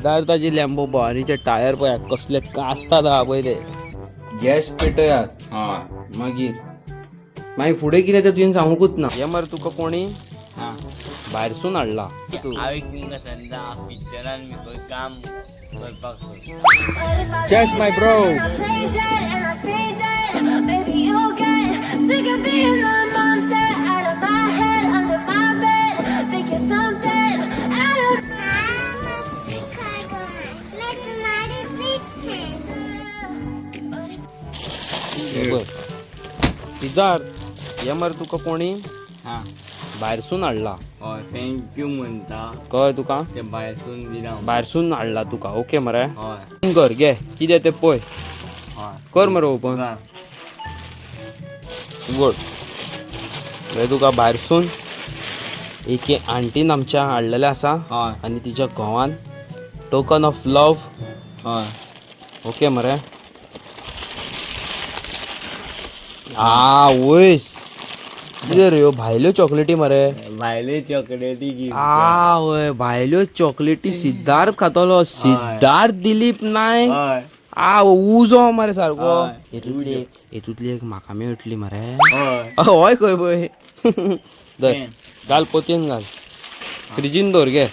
सिद्धार्थाची लॅम्बो भारीचे tyre पळय कसले कास्तात हा पळय ते गॅस पेटयात मागीर मागीर फुडें कितें तें तुवें सांगूकूच ना हे मरे तुका कोणी भायरसून हाडला काम करपाक चॅस माय ब्रो सिद्धार्थ हे मरे तुका कोणी भायरसून हाडला हय थँक्यू म्हणटा कळ्ळें तुका ते भायरसून दिला भायरसून हाडला तुका ओके मरे हय कर घे कितें तें पळय हय कर मरे ओपन गुड हे तुका भायरसून एक आंटीन आमच्या हाडलेलें आसा हय आनी तिच्या घोवान टोकन ऑफ लव हय ओके मरे वयस कितें रे ह्यो भायल्यो चॉकलेटी मरे भायले चॉकलेटी गिफ्ट वय भायल्यो चॉकलेटी सिद्धार्थ खातलो सिद्धार्थ दिलीप नायक हय उजो मरे सारको हय, हेतूतली एक म्हाका मेळटली मरे हय हय खंय पळय धर घाल पोतयेन घाल फ्रिजीन दवर गे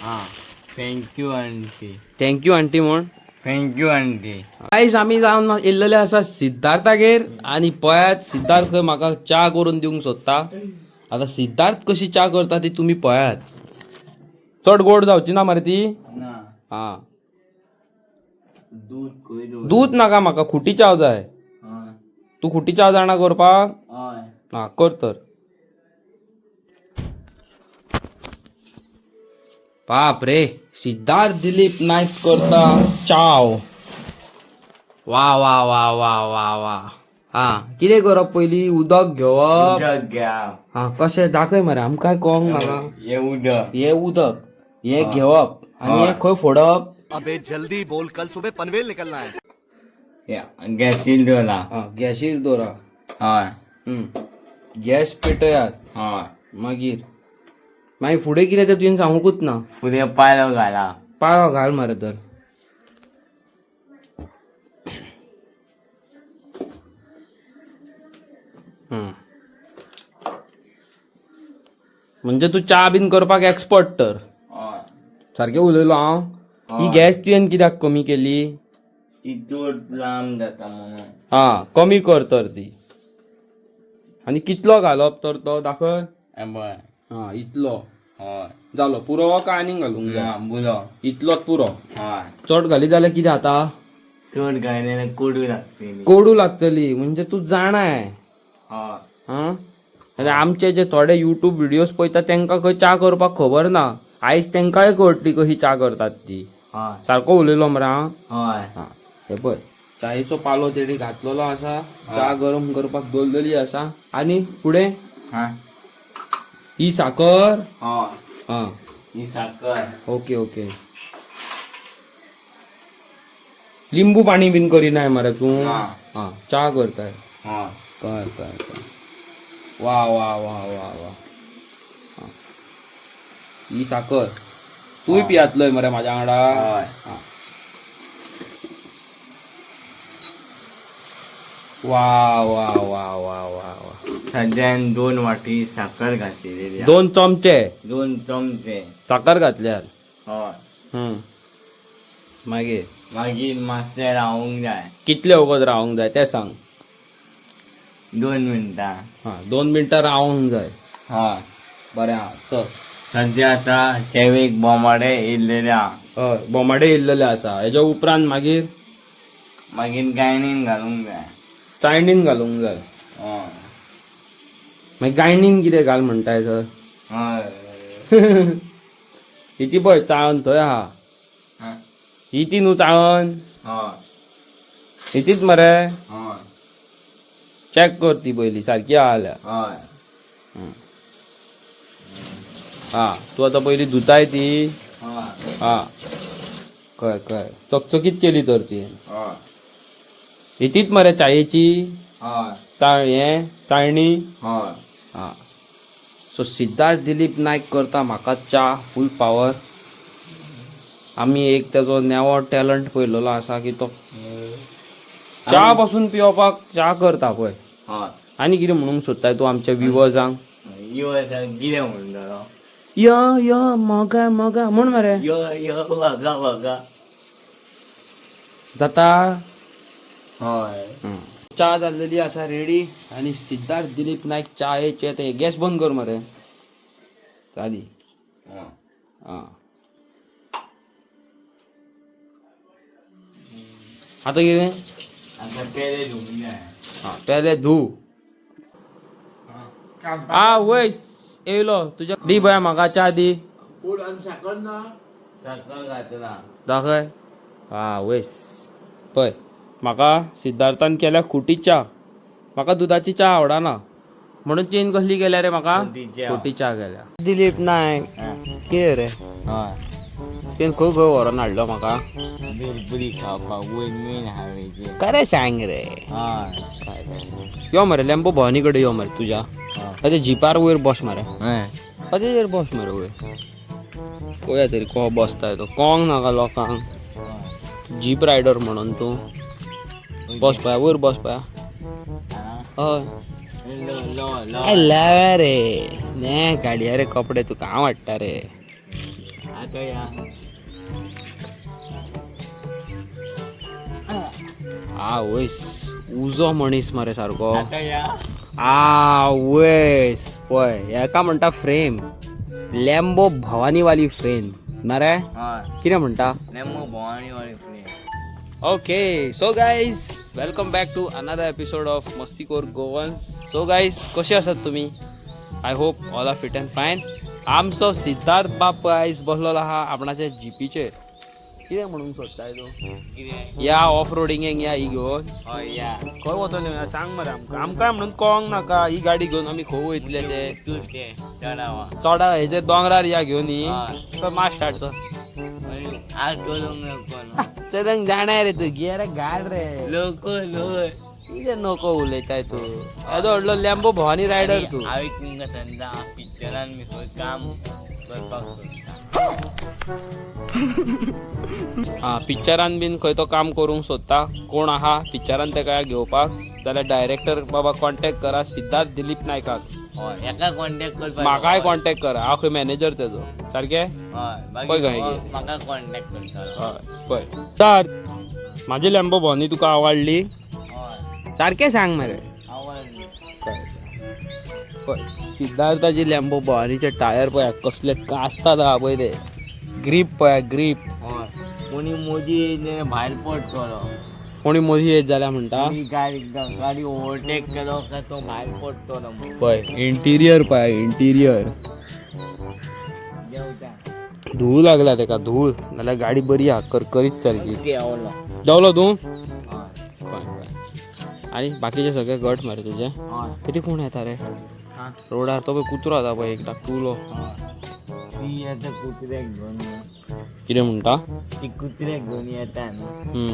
थँक्यू आंटी थँक्यू आंटी म्हण थँक्यू आंटी गाईस आमी जावन येयल्लेले आसा सिद्धार्थागेर आनी पळयात सिद्धार्थ खंय म्हाका च्या करून दिवंक सोदता आतां सिद्धार्थ कशी च्या करता ती तुमी पळयात चड गोड जावची ना मरे ती ना हा दूध खंय दवर दूध नाका म्हाका खुटी चाव जाय हय तू खुटी चाव जाणा करपाक हय हा कर तर बाप रे सिद्धार्थ दिलीप नायक करता चाव वा वा वा वा वा वा हा कितें करप पयली उदक घेवप उदक घ्या हा कशें दाखय मरे आमकां कळोंक नाका हे उदक हे उदक हे घेवप आनी हे खंय फोडप अबे जल्दी बोल कल सुबह पनवेल निकलना है गॅसील दवरला गॅसीर दवरा हय गॅस पेटयात हय मागीर फुडें कितें तें तुवें सांगूकूच ना फुडें पायलो घाला पाळो घाल मरे तर म्हणजे तू च्या बीन करपाक एक्सपर्ट तर हय सारकें उलयलो हांव ही गॅस तुवें कित्याक कमी केली ती चड लांब जाता म्हणून कमी कर तर ती आनी कितलो घालप तर तो दाखय बय इतलो हय जालो पुरो काय आनीक घालूंक जाय ना बुलो इतलोच पुरो हय चड घाली जाल्यार कितें जाता चड घायले कोडू लागतली कोडू लागतली म्हणजे तू जाणाय हय आमचे जे थोडे युट्यूब व्हिडिओज पळयता तांकां खंय च्या करपाक खबर ना आयज तांकांय कळटली कशी च्या करतात ती हय सारको उलयलो मरे हांव हय हे पळय चायेचो पालो तेणी घातलेलो आसा च्या गरम करपाक दवरलेली आसा आनी फुडें हय ही साकर हय ही साखर ओके ओके लिंबू पाणी बीन करिनाय मरे तूं च्या करताय हय कळ्ळें वा वा वा वा वा ही साकर तूंय पियातलोय मरे म्हाज्या वांगडा हय वा वा वा वा वा वा सद्यान 2 वाटी साखर घातलेली 2 चमचे 2 चमचे साखर घातल्यार हय मागीर मागीर मातशें रावूंक जाय कितले वगत रावूंक जाय तें सांग 2 मिनटां 2 मिनटां रावूंक जाय हय बरें चल सद्या आतां चेवेक बोमाडे येयल्लेले आहा हय बोमाडे येयल्लेले आसा हेज्या उपरांत मागीर मागीर गायणीन घालूंक जाय चायणीन घालूंक जाय हय मागीर गायणीन कितें घाल म्हणटाय तर हय हिती पळय चाळण थंय आहा ही ती न्हू चाळण हय हितीच मरे हय चॅक कर ती पयली सारकी आहा जाल्यार हय तूं आतां पयली धुताय ती हय कळ्ळें चकचकीत केली तर ती हय हितीच मरे चायेची हय चाळणी हय सो सिद्धार्थ दिलीप नायक करता म्हाका च्या फूल पावर आम्ही एक त्याचो नवो टॅलंट पळयलेलो आसा की तो च्या पासून पिवपाक च्या करता पळय. हय आनी कितें म्हणूंक सोदताय तूं आमच्या व्ह्युअर्सांक? यो कितें म्हणटा य मोगा मोगा म्हण मरे. यो यो वगा वगा जाता. हय च्या जाल्लेली आसा रेडी आनी सिद्धार्थ दिलीप नायक च्यायेचे ते गॅस बंद कर मरे. जाली. आं आतां कितें? आता पेले धुवून जाय हां पहिले धू. वयस येयलो तुझ्या दी बया म्हाका च्या दी. साखर घातला दाखय. वयस पळय म्हाका सिद्धार्थान केल्या खुटी च्या. म्हाका दुधाची च्या आवडना म्हणून तीन कसली केल्या रे म्हाका? खुटी च्या. खुटी च्या केल्या. दिलीप नायक कितें रे हय तेन खंय खंय व्हरोन हाडलो म्हाका? बेलपुरी खावपाक वयर मेन हायवेचेर. खरें सांग रे. हय यो मरे लॅम्बो भवानी कडेन यो मरे तुझ्या. अरे जिपार वयर बस मरे. हय अरे बस मरे वयर. पळया तरी को बसताय तो. कोंग नाका लोकांक. जीप रायडर म्हणून तूं बस पळया वयर बस पळया. हय लाव्या रे ने गाडया रे कपडे तुका हांव हाडटा रे. आता या वयस उजो मनीस मरे सारको. आता या वयस पळय हेका म्हणटा फ्रेम. लॅम्बो भवानीवाली फ्रेम मरे. हय कितें म्हणटा? नेमो भवानी वाली friend. Okay so guys welcome back to another episode of मस्तीखोर गोवन्स. सो गाईज कसे आसात तुम्ही? I hope all are fit and fine. आमचो सिद्धार्थ बाप आयज बसलेलो आहा आपणाच्या जीपीचेर. कितें म्हणूंक सोदताय तूं? कितें या ऑफ रोडिंगेक या ही घेवन. हय या खंय वतले सांग मरे आमकां. आमकां म्हणून कळोंक नाका ही गाडी घेवन आमी खंय वयतले ते. तूं ते चढावा चडा हेजेर दोंगरार या घेवन ही. हय. तर मात स्टार्ट आज करूंक नको तर जाणार रे तू घे रे गाड रे. लोक कितें नको उलयताय तूं? येदो व्हडलो लॅम्बो भवानी रायडर तूं. हांवें तुमकां सांगता पिक्चरान मी खंय काम करपाक सोदता. पिक्चरान बीन खंय तो काम करूंक सोदता. कोण आहा पिक्चरान तेका घेवपाक जाल्यार डायरेक्टर बाबा कॉन्टॅक्ट करा सिद्धार्थ दिलीप नायकाक. हय एका कॉन्टॅक्ट करपाक म्हाकाय कॉन्टॅक्ट करा. हांव खंय मॅनेजर तेजो सारकें. हय पळय खंय मागीर गे. म्हाका कॉन्टॅक्ट करता. हय पळय सिद्धार्थ म्हाजी लॅम्बो भवानी तुका आवडली? हय सारकें सांग मरे. आवडली. पळय सिद्धार्थाची लॅम्बो भवानीचे टायर पळय कसले कास्तात आहा पळय ते. ग्रीप पळय ग्रीप. हय कोणी मोदी येयले भायर पडटलो. कोणी मदीं येत जाल्यार म्हणटा कोणी गाडी ओव्हरटेक केलो काय तो भायर पडटलो म्हणून. पळय इंटिरियर पळय इंटिरियर. देवता धूळ लागला तेका धूळ. नाल्यार गाडी बरी आहा करकरीत चलची. ते आवडलो. जेवलो तूं? हय पळय आनी बाकीचे सगळे गट मरे तुजे. हय कितें कोण येता रे रोडार? तो पळय कुत्रो आसा पळय एक धाकटुलो. ती येता कुत्र्याक घेवन. कितें म्हणटा? ती कुत्र्याक घेवन येता न्हू.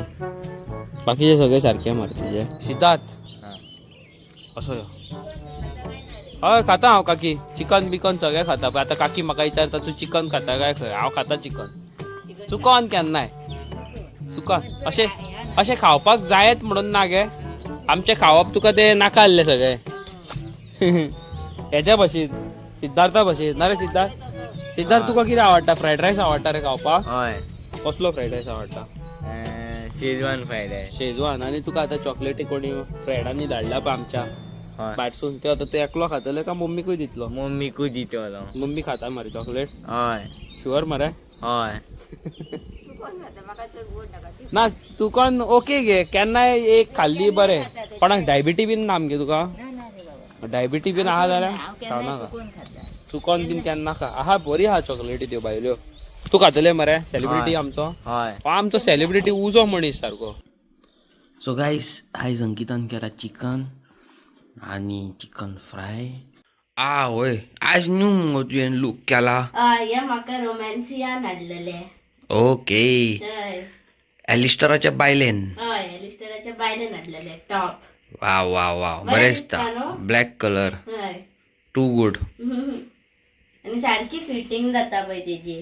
बाकीचे सगळे सारखे मरे तुजे. सिद्धार्थ असो यो. हय खाता हांव काकी. चिकन बिकन सगळें खाता पळय. आतां काकी म्हाका विचारता तूं चिकन खाता काय खंय? हांव खाता चिकन. चुकन केन्नाय चुकन अशें अशें खावपाक जायत म्हणून ना गे. आमचें खावप तुका तें नाका आसलें सगळें. हेच्या भशेन सिद्धार्था भशेन ना रे सिद्धार्थ. सिद्धार्थ तुका कितें आवडटा? फ्रायड रायस आवडटा रे खावपाक? हय कसलो फ्रायड रायस आवडटा? Schezwan fried rice. शेजवान. आनी तुका आतां चॉकलेटी कोणी फ्रेंडांनी धाडला पळय आमच्या हय भायरसून ते आतां तूं एकलो खातले का मम्मीकूय दितलो? मम्मीकूय दितलो. मम्मी खाता मरे चॉकलेट? हय शुअर मरे? हय ना चुकन ओके गे केन्नाय एक खाल्ली बरें. कोणाक डायबिटी बीन ना आमगे तुका? डायबिटी बीन आहा जाल्यार खावनाका. चुकन बीन केन्ना खा. आहा बरी आहा चॉकलेटी त्यो भायल्यो. तूं खातले मरे? सेलिब्रिटी आमचो. हय आमचो सेलिब्रिटी उजो मनीस सारको. सो गायस आयज अंकितान केला चिकन आनी चिकन फ्राय. वय आज न्यू तुवें लूक केला. हय म्हाका रोमॅन्सियान हाडलेले. ओके हय एलिस्टराच्या बायलेन. हय एलिस्टराच्या बायलेन हाडलेले टॉप. वाव वाव वाव बरें बरें दिसता दिसता. न्हू? ब्लॅक कलर हय टू गुड. आनी सारकी फिटींग जाता पळय तेजी.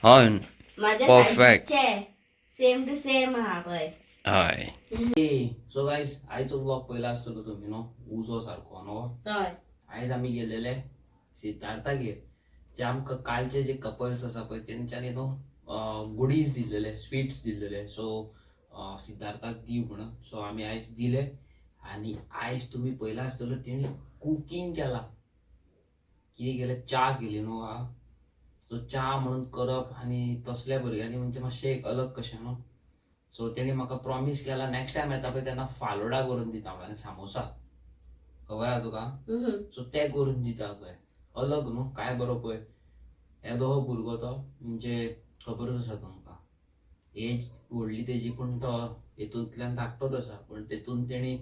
हय माझ्या Perfect. सेम टू सेम हा पळय. हय सो गाईज आयचो ब्लॉग पहिला असतो तुम्ही नो उजो सारखो नो हय आयज आम्ही गेलेले सिद्धार्थागेर जे आमकां कालचे जे कपल्स आसा पळय तेंच्यांनी नो गुडीज दिल्लेले स्वीट्स दिल्लेले सो सिद्धार्थाक दी म्हणून सो आमी आयज दिले आनी आयज तुम्ही पयला आसतलो तेणी कुकिंग केला कितें केलें च्या केली न्हू हा सो च्या म्हणून करप आनी तसल्या भुरग्यांनी म्हणजे मातशें एक अलग कशें न्हू सो तेणी म्हाका प्रॉमिस केला नेक्स्ट टायम येता पळय तेन्ना फालोडा करून दिता म्हळ्यार सामोसा खबर आहा तुका सो ते करून दिता पळय अलग न्हू काय बरो पळय येदो हो भुरगो तो म्हणजे खबरच आसा तुमकां एज व्हडली तेजी पूण तो हेतूंतल्यान धाकटोच आसा पूण तेतून तेणी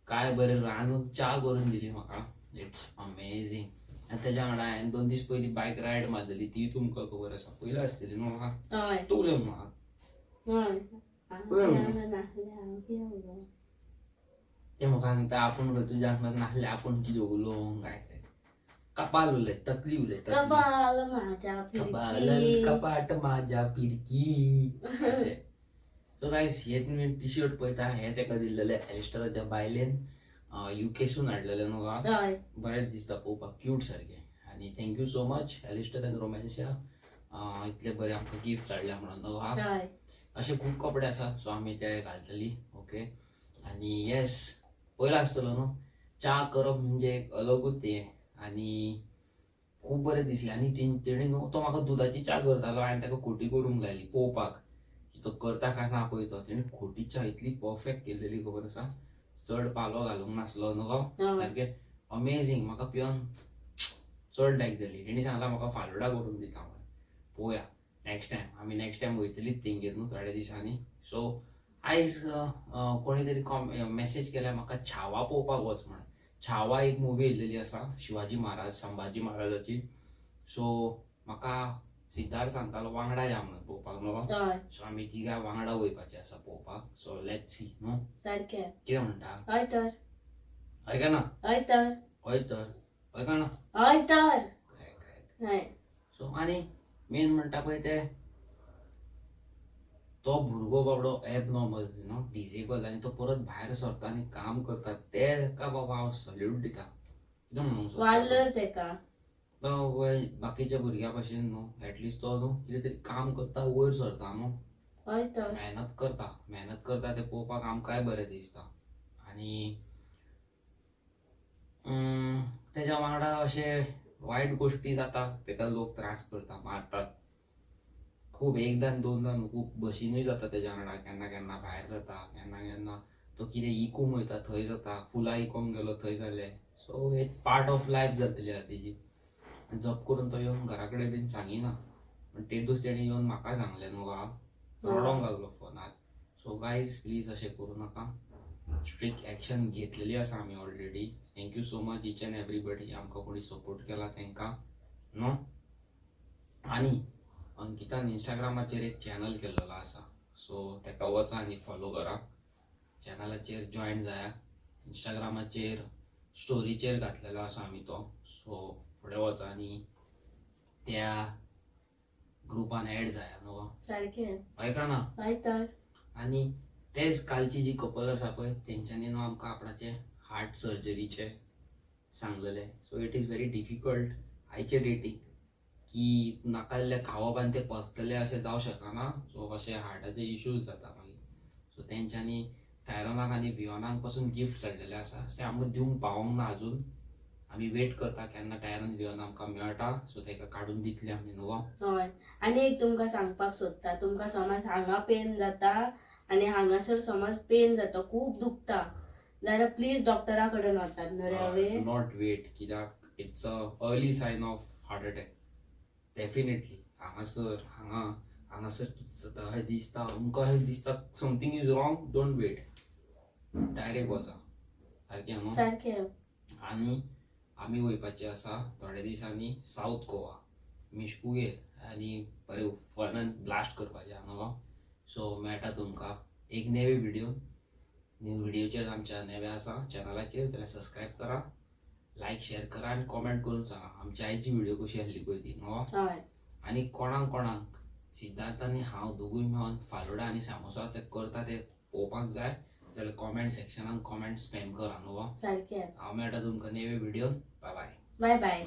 काय बरें रांदून च्या करून दिली म्हाका इट्स अमेझींग आनी तेज्या वांगडा हांवें 2 दीस पयलीं बायक रायड मारलेली ती तुमकां खबर आसा पयली आसतली न्हू म्हाका हय तूं उलय म्हाका हय ते म्हाका सांगता आपूण खंय तुज्या वांगडा नासले आपूण कितें उलोवंक काय ते कपाल उलय तकली उलय तकली कपाल माझ्या फिरकी. कपाट माझ्या फिरकी सो गायस हे तुम्ही टी शर्ट पळयता हे तेका दिल्लेले एलिस्टराच्या बायलेन युकेसून हाडलेले न्हू हय बरेच दिसता पळोवपाक क्यूट सारखे आनी thank you so much Alistair and रोमॅन्सिया इतले बरे आमकां गिफ्ट हाडल्या म्हणून न्हू हा हय असे खूप कपडे आसा सो आमी ते घालतली ओके आनी येस पयलो आसतलो न्हू च्या करप म्हणजे एक अलगूच हें आनी खूब बरें दिसलें आनी तेणी न्हू तो म्हाका दुदाची च्या करतालो हांवें ताका खोटी करूंक लायली पळोवपाक की तो करता काय ना पळय तो तेणी खोटी च्या इतली परफेक्ट केल्लेली खबर आसा चड पालो घालूंक नासलो न्हू गो सारकें अमेझींग म्हाका पिवन चड लायक जाली तेणी सांगला म्हाका फालोडा करून दिता म्हणून पळोवया नेक्स्ट टायम वयतलीच तेंगेर न्हू थोड्या दिसांनी सो आयज कोणी तरी मेसेज केल्या म्हाका छावा पळोवपाक वच म्हणून छावा एक मुवी येयल्लेली आसा शिवाजी महाराज संभाजी महाराजाची सो म्हाका सिद्धार्थ सांगतालो वांगडा या म्हणून पळोवपाक न्हू हय सो आमी तिगाय वांगडा वयपाचें आसा पळोवपाक सो लेट्स सी न्हू सारकें कितें म्हणटा हय तर हय ना हय तर हय तर हय का ना हय तर काय काय हय सो आनी मेन म्हणटा पळय ते तो भुरगो बाबडो एब नॉर्मल न्हू डिसेबल आनी तो परत भायर सरता आनी काम करता तेका बाबा हांव सल्यूट दिता कितें म्हणूंक वाडलर तेका बाकीच्या भुरग्यां भशेन न्हू एटलिस्ट तो न्हू कितें तरी काम करता वयर सरता न्हू हय तर मेहनत करता ते पळोवपाक आमकांय बरें दिसता आनी तेज्या वांगडा अशे वायट गोश्टी जाता तेका लोक त्रास करता मारतात खूब एकदां दोनदां न्हू खूब बशीनूय जाता तेज्या वांगडा केन्ना केन्ना भायर जाता केन्ना केन्ना तो कितें इकूंक वयता थंय जाता फुलां इकोंक गेलो थंय जालें सो एक पार्ट ऑफ लायफ जातली आतां तेजी जप करून तो येवन घरा कडेन बीन सांगिना पण ते दीस तेणी येवन म्हाका सांगलें न्हू रडोंक लागलो फोनार सो गायज प्लीज अशें करूं नाका स्ट्रिक्ट एक्शन घेतलेली आसा आमी already thank you so much each and everybody आमकां कोणी सपोर्ट केला तांकां नो आनी अंकितान इंस्टाग्रामाचेर एक चॅनल केल्लो आसा सो ताका वचा आनी फॉलो करा चॅनलाचेर जॉयन जाया इंस्टाग्रामाचेर स्टोरीचेर घातलेलो आसा आमी तो सो फुडें वचा आनी त्या ग्रुपान एड जाया न्हू सारकें आयका ना हय तर आनी तेच कालची जी कपल आसा पळय तेंच्यांनी न्हू आमकां आपणाचे हार्ट सर्जरीचे सांगलेले so it is very difficult आयचे डेटीक की नाकाल्ले खावप आनी ते पचतले अशें जावं शकना सो अशे हार्टाचे इश्यूज जाता मागीर सो तेंच्यांनी टायरनाक आनी वियोनाक पासून गिफ्ट हाडलेले आसा ते आमकां दिवंक पावोंक ना आजून आमी वेट करता केन्ना टायरन वियोन आमकां मेळटा सो ताका काडून दितले आमी न्हू हय आनी एक तुमकां सांगपाक सोदता तुमकां समज हांगा पेन जाता आनी हांगासर समज पेन जाता खूब दुखता जाल्यार प्लीज डॉक्टरा कडेन वचात न्हू रे हवे नॉट वेट कित्याक it's a early sign of heart attack definitely हांगासर कितें जाता अशें दिसता तुमकां अशें दिसता something is wrong don't wait direct वचा सारकें न्हू सारकें आनी आमी वयपाचें आसा थोड्या दिसांनी सावथ गोवा मिशकुगेर आनी बरें फनान ब्लास्ट करपाचें हांगा सो मेळटा तुमकां एक नेवे व्हिडिओचेर आमच्या नेव्या आसा चॅनलाचेर जाल्यार सबस्क्रायब करा लायक शेअर करा आनी कॉमेंट करून सांगा आमची आयची व्हिडिओ कशी आसली पळय ती न्हू हय आनी कोणाक सिद्धार्थ आनी हांव दोगूय मेळोन फालोडा आनी सामोसा ते करता ते पळोवपाक जाय जाल्यार कॉमेंट सेक्शनान कॉमेंट स्पॅम करा न्हू. सारकें. हांव मेळटा तुमकां नेवे व्हिडिओन. Bye bye. Bye bye.